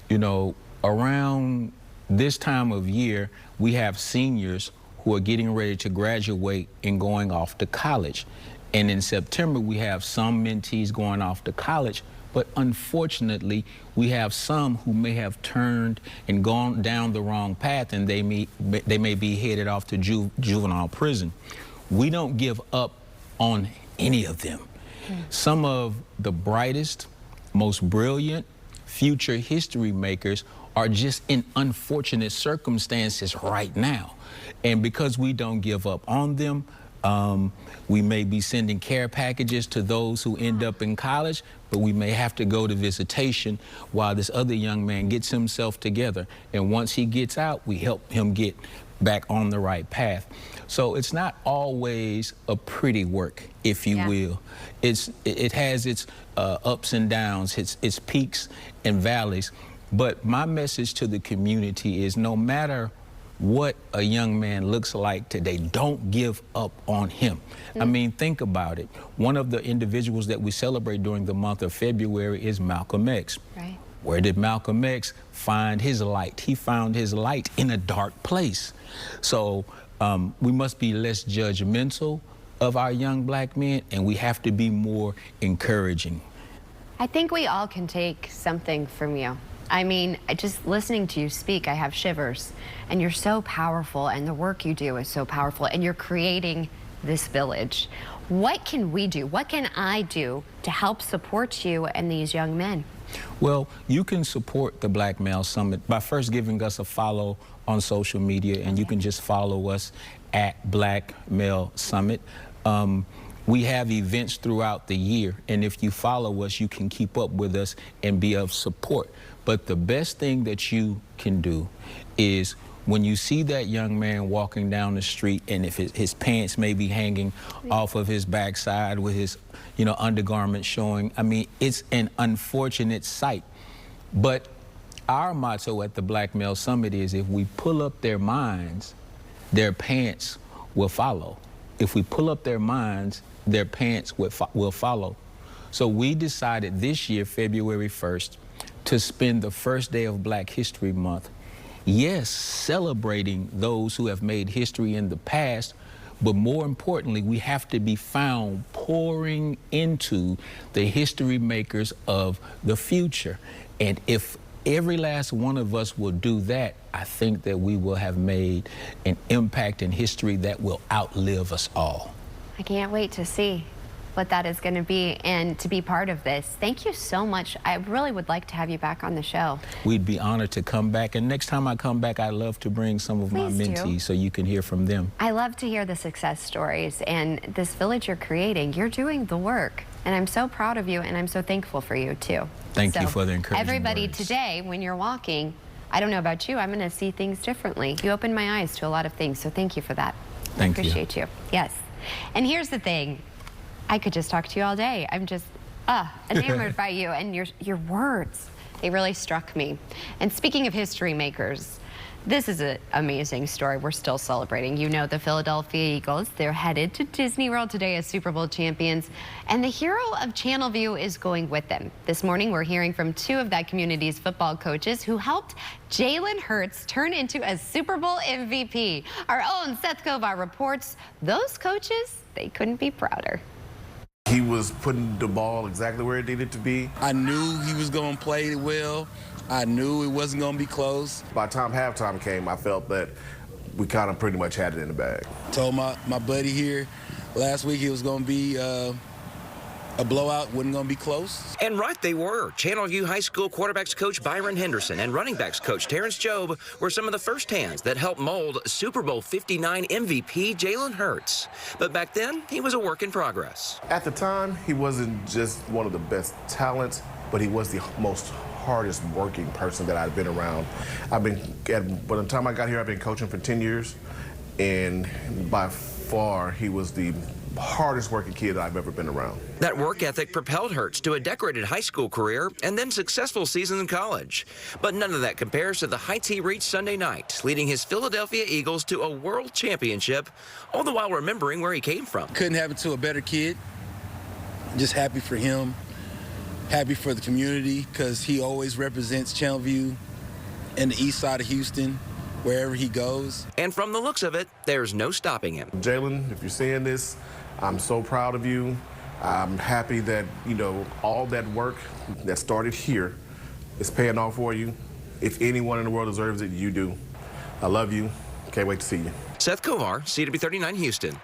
you know, around this time of year, we have seniors who are getting ready to graduate and going off to college. And in September, we have some mentees going off to college, but unfortunately, we have some who may have turned and gone down the wrong path, and they may be headed off to juvenile prison. We don't give up on any of them. Some of the brightest, most brilliant future history makers are just in unfortunate circumstances right now. And because we don't give up on them, we may be sending care packages to those who end up in college, but we may have to go to visitation while this other young man gets himself together. And once he gets out, we help him get back on the right path. So it's not always a pretty work, if you will. It has its ups and downs, its peaks and valleys. But my message to the community is, no matter what a young man looks like today, don't give up on him. I mean, think about it. One of the individuals that we celebrate during the month of February is Malcolm X. Where did Malcolm X find his light? He found his light in a dark place. So we must be less judgmental of our young black men, and we have to be more encouraging. I think we all can take something from you. I mean, just listening to you speak, I have shivers. And you're so powerful, and the work you do is so powerful, and you're creating this village. What can we do? What can I do to help support you and these young men? Well, you can support the Black Male Summit by first giving us a follow on social media, and you can just follow us at Black Male Summit. We have events throughout the year, and if you follow us, you can keep up with us and be of support. But the best thing that you can do is, when you see that young man walking down the street, and if his pants may be hanging off of his backside with his, undergarment showing, I mean, it's an unfortunate sight. But our motto at the Black Male Summit is, if we pull up their minds, their pants will follow. If we pull up their minds, their pants will follow. So we decided this year, February 1st, to spend the first day of Black History Month, yes, celebrating those who have made history in the past, but more importantly, we have to be found pouring into the history makers of the future. And if every last one of us will do that, I think that we will have made an impact in history that will outlive us all. I can't wait to see what that is going to be and to be part of this. Thank you so much. I really would like to have you back on the show. We'd be honored to come back, and next time I come back, I'd love to bring some of my mentees so you can hear from them. I love to hear the success stories, and this village you're creating, you're doing the work, and I'm so proud of you, and I'm so thankful for you too. Thank you for the encouragement. Everybody today, when you're walking, I don't know about you, I'm going to see things differently. You opened my eyes to a lot of things, so thank you for that. Thank you. Appreciate you. Yes. And here's the thing. I could just talk to you all day. I'm just enamored by you and your words. They really struck me. And speaking of history makers, this is an amazing story we're still celebrating. You know, the Philadelphia Eagles, they're headed to Disney World today as Super Bowl champions, and the hero of Channelview is going with them. This morning, we're hearing from two of that community's football coaches who helped Jalen Hurts turn into a Super Bowl MVP. Our own Seth Kovar reports those coaches, they couldn't be prouder. He was putting the ball exactly where it needed to be. I knew he was going to play well. I knew it wasn't going to be close. By the time halftime came, I felt that we kind of pretty much had it in the bag. Told my buddy here last week it was going to be a blowout, wasn't going to be close. And right they were. Channelview High School quarterbacks coach Byron Henderson and running backs coach Terrence Job were some of the first hands that helped mold Super Bowl 59 MVP Jalen Hurts. But back then, he was a work in progress. At the time, he wasn't just one of the best talents, but he was the most hardest working person that I've been around. By the time I got here, I've been coaching for 10 years, and by far, he was the hardest working kid I've ever been around. That work ethic propelled Hurts to a decorated high school career and then successful seasons in college. But none of that compares to the heights he reached Sunday night, leading his Philadelphia Eagles to a world championship, all the while remembering where he came from. Couldn't happen to a better kid. Just happy for him, happy for the community, because he always represents Channelview and the east side of Houston, wherever he goes. And from the looks of it, there's no stopping him. Jalen, if you're seeing this, I'm so proud of you. I'm happy that, you know, all that work that started here is paying off for you. If anyone in the world deserves it, you do. I love you. Can't wait to see you. Seth Kovar, CW39 Houston.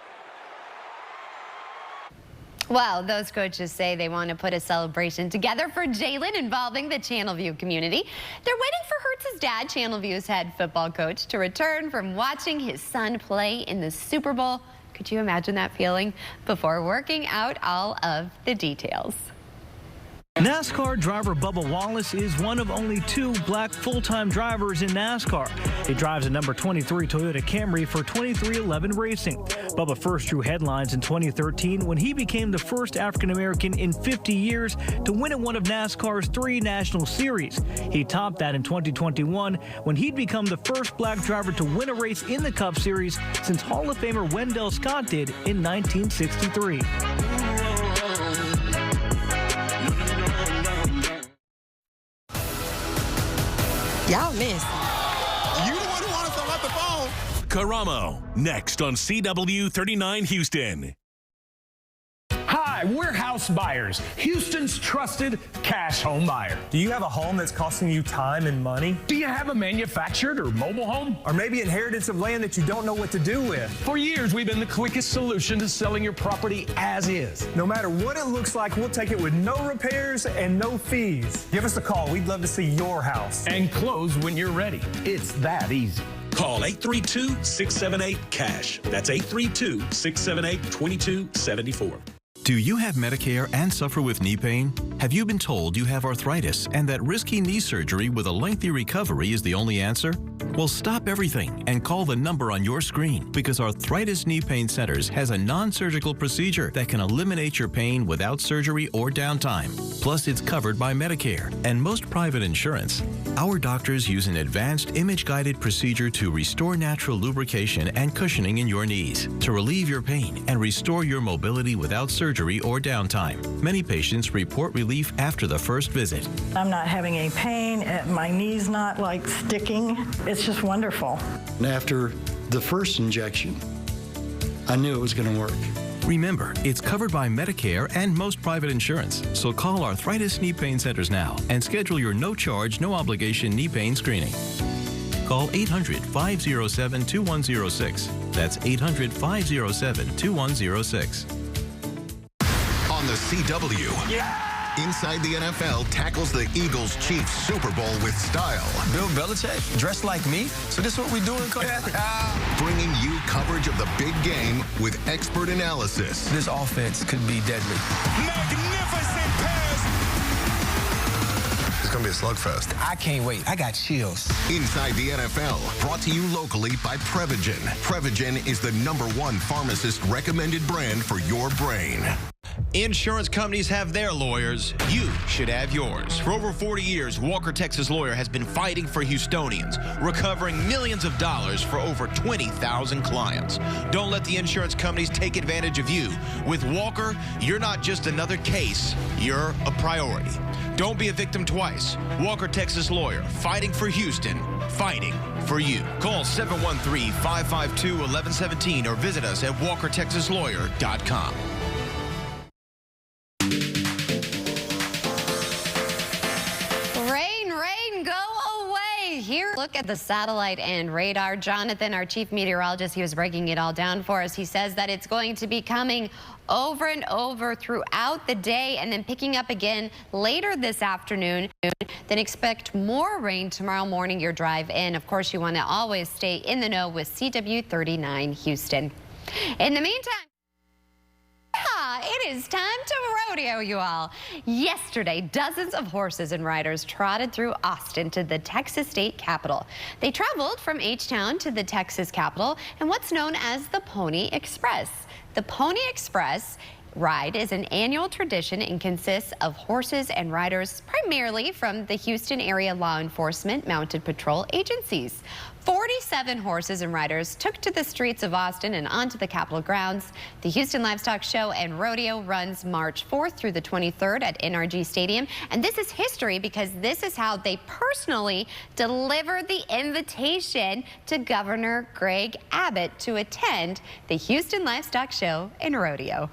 Well, those coaches say they want to put a celebration together for Jalen involving the Channelview community. They're waiting for Hurts' dad, Channelview's head football coach, to return from watching his son play in the Super Bowl. Could you imagine that feeling? Before working out all of the details. NASCAR driver Bubba Wallace is one of only two black full-time drivers in NASCAR. He drives a number 23 Toyota Camry for 23XI Racing. Bubba first drew headlines in 2013 when he became the first African-American in 50 years to win at one of NASCAR's 3 national series. He topped that in 2021 when he'd become the first black driver to win a race in the Cup Series since Hall of Famer Wendell Scott did in 1963. Y'all miss. You the one who wanted to let the phone. Karamo, next on CW39 Houston. Hi, we're house buyers, Houston's trusted cash home buyer. Do you have a home that's costing you time and money? Do you have a manufactured or mobile home? Or maybe inheritance of land that you don't know what to do with? For years, we've been the quickest solution to selling your property as is. No matter what it looks like, we'll take it with no repairs and no fees. Give us a call. We'd love to see your house. And close when you're ready. It's that easy. Call 832-678-CASH. That's 832-678-2274. Do you have Medicare and suffer with knee pain? Have you been told you have arthritis and that risky knee surgery with a lengthy recovery is the only answer? Well, stop everything and call the number on your screen, because Arthritis Knee Pain Centers has a non-surgical procedure that can eliminate your pain without surgery or downtime. Plus, it's covered by Medicare and most private insurance. Our doctors use an advanced image-guided procedure to restore natural lubrication and cushioning in your knees, to relieve your pain and restore your mobility without surgery or downtime. Many patients report relief after the first visit. I'm not having any pain. My knee's not like sticking. It's just wonderful. And after the first injection, I knew it was going to work. Remember, it's covered by Medicare and most private insurance. So call Arthritis Knee Pain Centers now and schedule your no-charge, no-obligation knee pain screening. Call 800-507-2106. That's 800-507-2106. On the CW. Yeah! Inside the NFL tackles the Eagles' Chiefs Super Bowl with style. Bill Belichick, dressed like me? So this is what we doing, Coach? Bringing you coverage of the big game with expert analysis. This offense could be deadly. Magnificent pass! It's going to be a slugfest. I can't wait. I got chills. Inside the NFL, brought to you locally by Prevagen. Prevagen is the #1 pharmacist recommended brand for your brain. Insurance companies have their lawyers. You should have yours. For over 40 years, Walker Texas Lawyer has been fighting for Houstonians, recovering millions of dollars for over 20,000 clients. Don't let the insurance companies take advantage of you. With Walker, you're not just another case, you're a priority. Don't be a victim twice. Walker Texas Lawyer, fighting for Houston, fighting for you. Call 713-552-1117 or visit us at walkertexaslawyer.com. Here, look at the satellite and radar. Jonathan, our chief meteorologist, he was breaking it all down for us. He says that it's going to be coming over and over throughout the day and then picking up again later this afternoon. Then expect more rain tomorrow morning, your drive in. Of course, you want to always stay in the know with CW39 Houston. In the meantime, it is time to rodeo, you all. Yesterday, dozens of horses and riders trotted through Austin to the Texas state capitol. They traveled from H-Town to the Texas Capitol in what's known as the Pony Express. The Pony Express ride is an annual tradition and consists of horses and riders primarily from the Houston area law enforcement mounted patrol agencies. 47 horses and riders took to the streets of Austin and onto the Capitol grounds. The Houston Livestock Show and Rodeo runs March 4th through the 23rd at NRG Stadium. And this is history because this is how they personally delivered the invitation to Governor Greg Abbott to attend the Houston Livestock Show and Rodeo.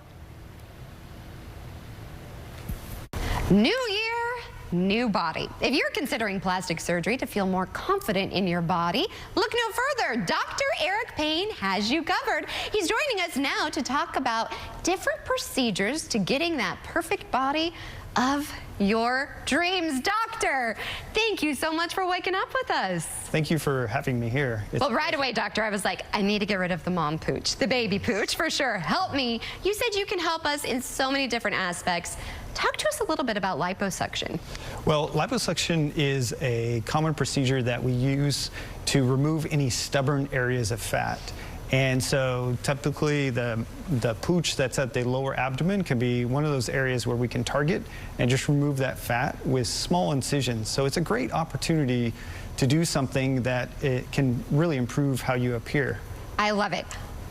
New year, new body. If you're considering plastic surgery to feel more confident in your body, look no further. Dr. Eric Payne has you covered. He's joining us now to talk about different procedures to getting that perfect body of your dreams. Doctor, thank you so much for waking up with us. Thank you for having me here. Well, right away, doctor, I was like, I need to get rid of the mom pooch, the baby pooch for sure. Help me. You said you can help us in so many different aspects. Talk to us a little bit about liposuction. Well, liposuction is a common procedure that we use to remove any stubborn areas of fat. And so typically the pooch that's at the lower abdomen can be one of those areas where we can target and just remove that fat with small incisions. So it's a great opportunity to do something that it can really improve how you appear. I love it.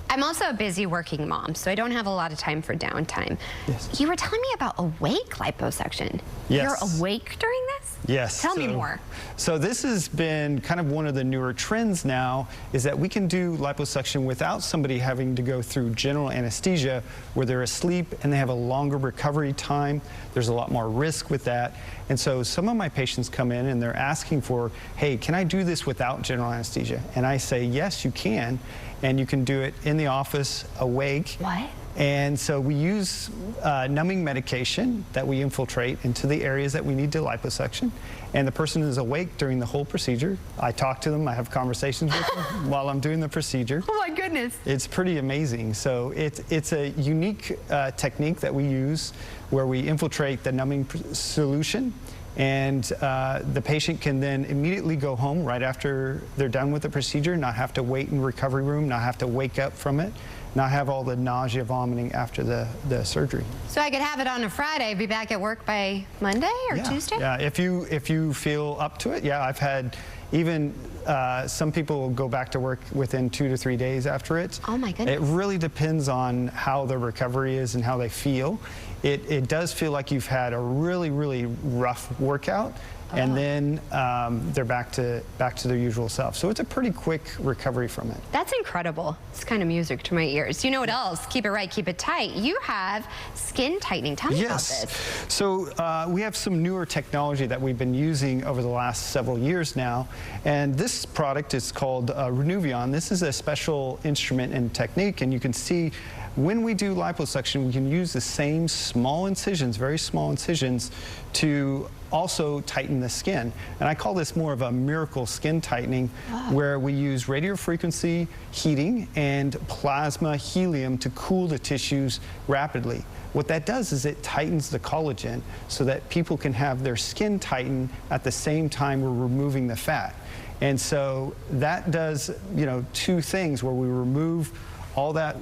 I'm also a busy working mom, so I don't have a lot of time for downtime. Yes. You were telling me about awake liposuction. Yes. You're awake during this? Yes. Tell me more. So this has been kind of one of the newer trends now, is that we can do liposuction without somebody having to go through general anesthesia where they're asleep and they have a longer recovery time. There's a lot more risk with that. And so some of my patients come in and they're asking for, hey, can I do this without general anesthesia? And I say, yes, you can. And you can do it in the office, awake. What? And so we use numbing medication that we infiltrate into the areas that we need to liposuction. And the person is awake during the whole procedure. I talk to them, I have conversations with them while I'm doing the procedure. Oh my goodness. It's pretty amazing. So it's a unique technique that we use where we infiltrate the numbing solution. And the patient can then immediately go home right after they're done with the procedure, not have to wait in the recovery room, not have to wake up from it, not have all the nausea, vomiting after the surgery. So I could have it on a Friday, be back at work by Monday or Tuesday? Yeah, if you feel up to it, yeah. I've had even some people will go back to work within 2 to 3 days after it. Oh my goodness. It really depends on how their recovery is and how they feel. It does feel like you've had a really, really rough workout, and then they're back to their usual self. So it's a pretty quick recovery from it. That's incredible. It's kind of music to my ears. You know what else? Keep it right, keep it tight. You have skin tightening. Tell me about this. So we have some newer technology that we've been using over the last several years now, and this product is called Renuvion. This is a special instrument and technique, and you can see when we do liposuction, we can use the same small incisions, very small incisions, to also tighten the skin. And I call this more of a miracle skin tightening, where we use radio frequency heating and plasma helium to cool the tissues rapidly. What that does is it tightens the collagen so that people can have their skin tighten at the same time we're removing the fat. And so that does, you know, two things where we remove all that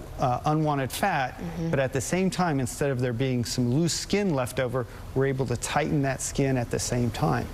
unwanted fat, but at the same time, instead of there being some loose skin left over, we're able to tighten that skin at the same time.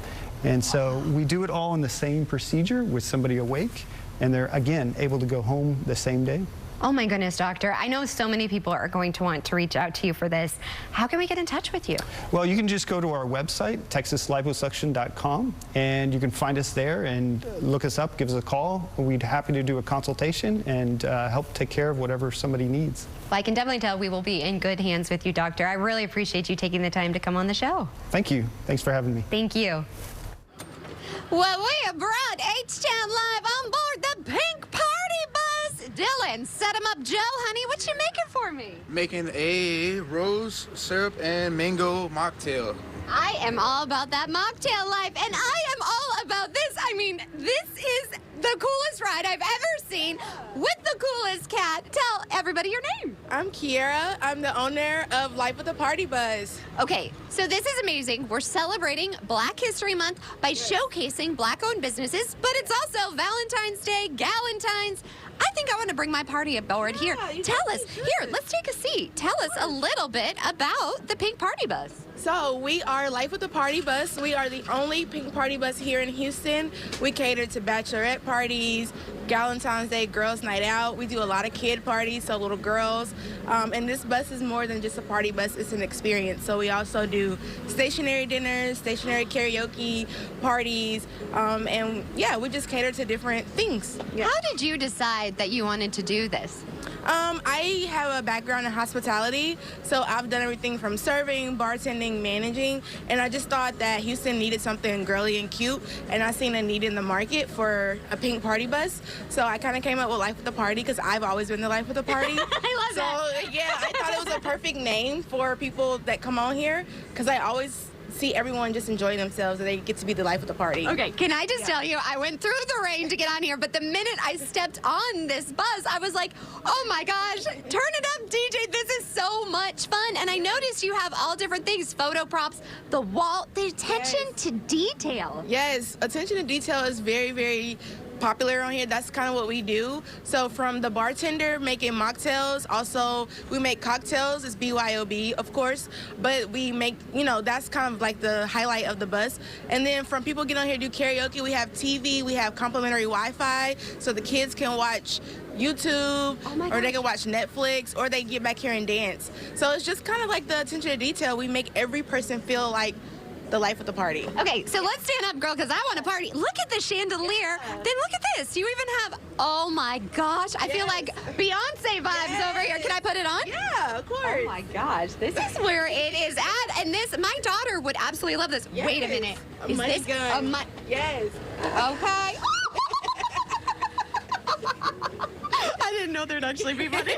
And so we do it all in the same procedure with somebody awake, and they're, again, able to go home the same day. Oh my goodness, doctor. I know so many people are going to want to reach out to you for this. How can we get in touch with you? Well, you can just go to our website, texasliposuction.com, and you can find us there and look us up, give us a call. We'd be happy to do a consultation and help take care of whatever somebody needs. Well, I can definitely tell we will be in good hands with you, doctor. I really appreciate you taking the time to come on the show. Thank you. Thanks for having me. Thank you. Well, we have brought H-Town Live on board the Pink Party Bus. Dylan, set him up. Joe, honey, what you making for me? Making a rose syrup and mango mocktail. I am all about that mocktail life, and I am all about this. I mean, this is the coolest ride I've ever seen with the coolest cat. Tell everybody your name. I'm Kiera. I'm the owner of Life with the Party Bus. Okay, so this is amazing. We're celebrating Black History Month by showcasing Black-owned businesses, but it's also Valentine's Day, Galentine's. I think I want to bring my party aboard here. Tell us, here, let's take a seat. Tell us a little bit about the Pink Party Bus. So we are Life with the Party Bus. We are the only pink party bus here in Houston. We cater to bachelorette parties, Valentine's Day, girls' night out. We do a lot of kid parties, so little girls. And this bus is more than just a party bus, it's an experience. So we also do stationary dinners, stationary karaoke parties, and yeah, we just cater to different things. Yeah. How did you decide that you wanted to do this? I have a background in hospitality, so I've done everything from serving, bartending, managing, and I just thought that Houston needed something girly and cute, and I seen a need in the market for a pink party bus, so I kind of came up with Life with the Party because I've always been the Life with the Party. I love that. So yeah, I thought it was a perfect name for people that come on here because I always see everyone just enjoying themselves and they get to be the life of the party. Okay, can I just tell you, I went through the rain to get on here, but the minute I stepped on this bus, I was like, oh my gosh, turn it up, DJ, this is so much fun. And I noticed you have all different things, photo props, the wall, the attention to detail. Yes, attention to detail is very, very popular on here. That's kind of what we do. So from the bartender making mocktails, also we make cocktails. It's BYOB, of course, but we make, you know, that's kind of like the highlight of the bus. And then from people get on here do karaoke, we have TV, we have complimentary Wi-Fi, so the kids can watch YouTube, or they can watch Netflix, or they get back here and dance. So it's just kind of like the attention to detail. We make every person feel like the life of the party. Okay, so let's stand up, girl, because I want to party. Look at the chandelier. Then look at this. You even have, oh my gosh, I feel like Beyonce vibes over here. Can I put it on? Yeah, of course. Oh my gosh, this is where it is at. And this, my daughter would absolutely love this. Yes. Wait a minute. Is this a money? Yes. Okay. I didn't know there'd actually be money.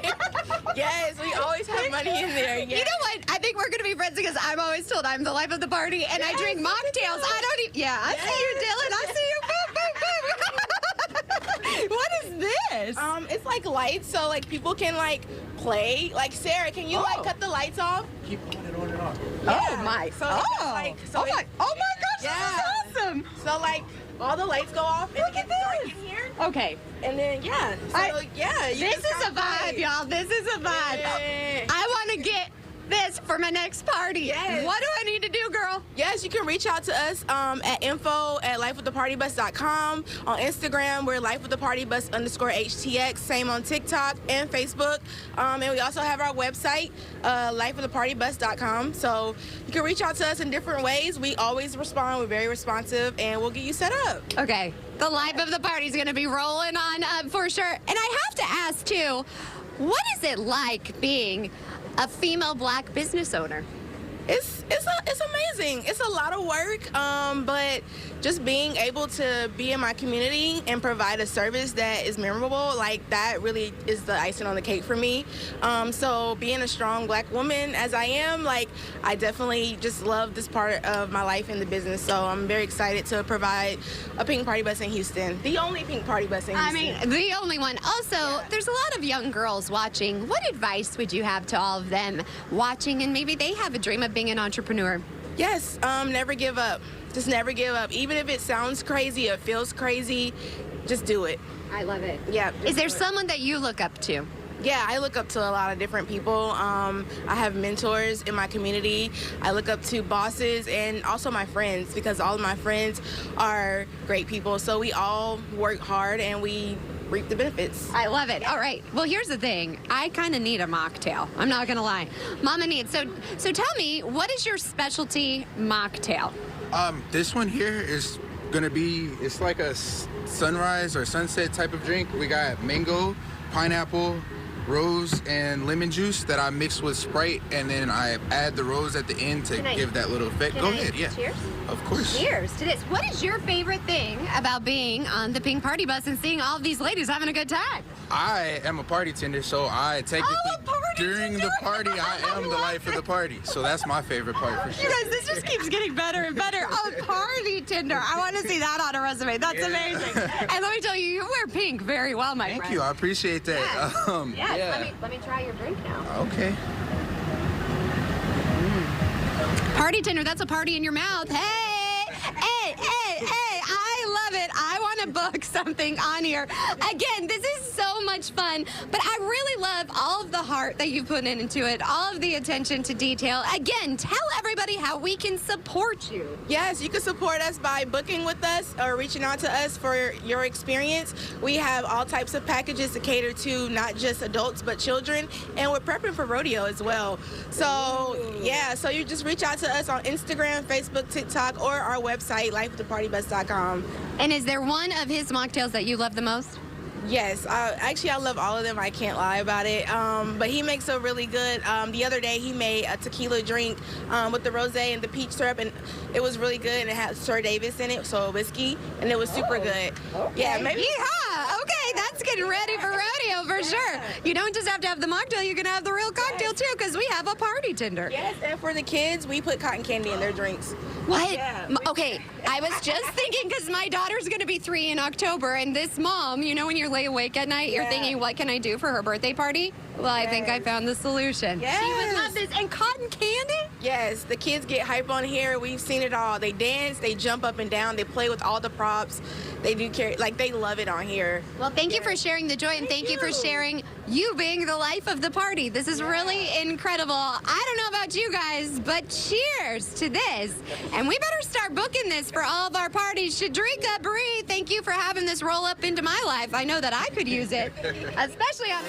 Yes, we always have money in there. Yes. You know what? I think we're going to be friends because I'm always told I'm the life of the party and I drink mocktails. I don't even, yeah, I see you, Dylan. I see you. Boom, boom, boom. What is this? It's like lights, so like people can like play. Like Sarah, can you like cut the lights off? Keep on and on. Yeah. Oh my. So Like, so oh my gosh, yeah. this is awesome. So like all the lights go off and look at this. Here. Okay. And then yeah. So yeah. This is a vibe, y'all. This is a vibe. Yeah. I want to get this for my next party. Yes. What do I need to do, girl? Yes, you can reach out to us at info@lifewiththepartybus.com. On Instagram, we're lifewiththepartybus_HTX. Same on TikTok and Facebook. And we also have our website, lifewiththepartybus.com. So you can reach out to us in different ways. We always respond. We're very responsive, and we'll get you set up. Okay. The life of the party is going to be rolling on up for sure. And I have to ask, too, what is it like being a female Black business owner? It's amazing. It's a lot of work, but just being able to be in my community and provide a service that is memorable, like that really is the icing on the cake for me. So being a strong black woman as I am, like I definitely just love this part of my life in the business. So I'm very excited to provide a pink party bus in Houston. The only pink party bus in Houston. I mean, the only one. Also, there's a lot of young girls watching. What advice would you have to all of them watching, and maybe they have a dream of being an entrepreneur? Yes, never give up. Just never give up. Even if it sounds crazy, it feels crazy, just do it. I love it. Yeah. Is there someone that you look up to? Yeah, I look up to a lot of different people. I have mentors in my community. I look up to bosses and also my friends, because all of my friends are great people. So we all work hard and we reap the benefits. I love it. All right. Well, here's the thing. I kind of need a mocktail. I'm not going to lie. Mama needs. So tell me, what is your specialty mocktail? This one here is gonna be, it's like a sunrise or sunset type of drink. We got mango, pineapple, rose, and lemon juice that I mix with Sprite, and then I add the rose at the end to give that little effect. Go ahead, yeah. Cheers. Of course. Cheers to this. What is your favorite thing about being on the pink party bus and seeing all of these ladies having a good time? I am a party tender, so I technically, during the party, I am the life of the party. So that's my favorite part for sure. You guys, this just keeps getting better and better. A party tender. I want to see that on a resume. That's amazing. And let me tell you, you wear pink very well, my friend. Thank you. I appreciate that. Yes. Yeah. Let me try your drink now. Okay. Party tender, that's a party in your mouth. Hey, I love it. I want to book something on here. Again, this is so much fun, but I really love all of the heart that you put into it, all of the attention to detail. Again, tell everybody how we can support you. Yes, you can support us by booking with us or reaching out to us for your experience. We have all types of packages to cater to not just adults but children, and we're prepping for rodeo as well. So yeah, so you just reach out to us on Instagram, Facebook, TikTok, or our website, lifewiththepartybus.com. And is there one of his mocktails that you love the most? Yes, actually I love all of them. I can't lie about it. But he makes a really good, the other day he made a tequila drink with the rosé and the peach syrup, and it was really good, and it had Sir Davis in it, so whiskey, and it was super good. Okay. Yeah, maybe. Yeah, okay, that's getting ready for rodeo for sure. You don't just have to have the mocktail, you can have the real cocktail too, because we have a party tender. Yes, and for the kids, we put cotton candy in their drinks. What? Yeah. Okay, I was just thinking, because my daughter's going to be 3 in October, and this mom, you know when you're lay awake at night, you're thinking, what can I do for her birthday party? Well, I think I found the solution. Yes. She would love this. And cotton candy? Yes, the kids get hype on here. We've seen it all. They dance, they jump up and down, they play with all the props. They do carry, like, they love it on here. Well, thank you for sharing the joy, and thank you for sharing you being the life of the party. This is really incredible. I don't know about you guys, but cheers to this. And we better start booking this for all of our parties. Shadrika, Bree, thank you for having this roll up into my life. I know that I could use it, especially on...